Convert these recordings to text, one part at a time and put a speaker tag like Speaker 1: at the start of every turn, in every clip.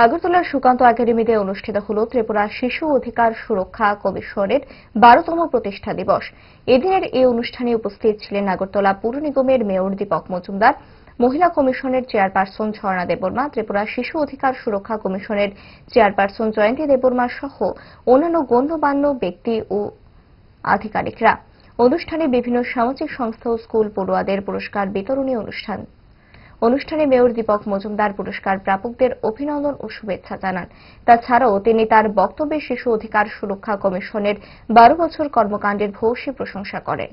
Speaker 1: আগরতলার সুকান্ত একাডেমিতে অনুষ্ঠিত হল ত্রিপুরা শিশু অধিকার সুরক্ষা কমিশনের 12তম প্রতিষ্ঠা দিবস। এদিনের এই অনুষ্ঠানে উপস্থিত ছিলেন আগরতলা পুর নিগমের মেয়র দীপক মজুমদার, মহিলা কমিশনের চেয়ারপারসন ঝর্ণা দেববর্মা, ত্রিপুরা শিশু অধিকার সুরক্ষা কমিশনের চেয়ারপারসন জয়ন্তী দেববর্মা সহ অন্যান্য গণ্যমান্য ব্যক্তি ও আধিকারিকরা। অনুষ্ঠানে বিভিন্ন সামাজিক সংস্থা ও স্কুল পড়ুয়াদের পুরস্কার বিতরণী অনুষ্ঠানে মেয়র দীপক মজুমদার পুরস্কার প্রাপকদের অভিনন্দন ও শুভেচ্ছা জানান। তাছাড়াও তিনি তার বক্তব্যে শিশু অধিকার সুরক্ষা কমিশনের 12 বছর কর্মকাণ্ডের ভূয়সী প্রশংসা করেন।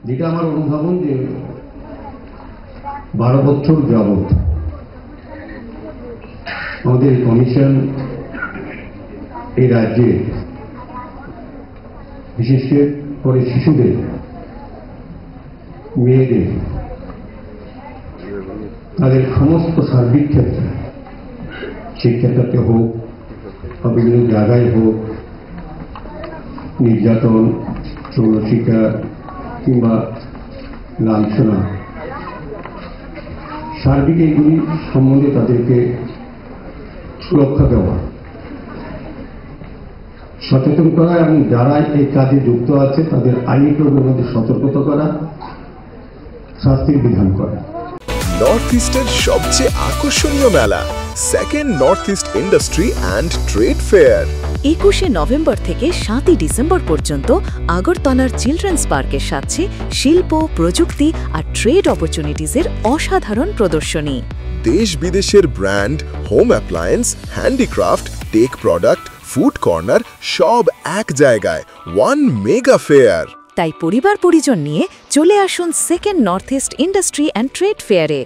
Speaker 2: যেটা আমার অনুধাবন যে 12 বছর যাবৎ আমাদের কমিশন এই রাজ্যে বিশেষ করে শিশুদের, মেয়েদের তাদের সমস্ত সার্বিক ক্ষেত্রে, শিক্ষাক্ষেত্রে হোক বা বিভিন্ন জায়গায় হোক, নির্যাতন, যৌনশিক্ষা কিংবা লাঞ্ছনা, সার্বিক এইগুলি সম্বন্ধে তাদেরকে সুরক্ষা দেওয়া, সচেতন করা এবং যারা এই কাজে যুক্ত আছে তাদের আইনি প্রয়োগের মধ্যে সতর্কতা করা, শাস্তির বিধান করা।
Speaker 3: নর্থ ইস্টের সবচেয়ে আকর্ষণীয় মেলা second north east industry and trade fair
Speaker 4: 21শে নভেম্বর থেকে 7ই ডিসেম্বর পর্যন্ত আগরতলার চিলড্রেন্স পার্কের সাথে শিল্প, প্রযুক্তি আর ট্রেড অপরচুনিটিজের অসাধারণ প্রদর্শনী।
Speaker 3: দেশ বিদেশের brand, home appliance, handicraft, tech product, food corner সব এক জায়গায়, ওয়ান মেগা ফেয়ার।
Speaker 4: তাই পরিবার পরিজন নিয়ে চলে আসুন second north east industry and trade ফেয়ারে।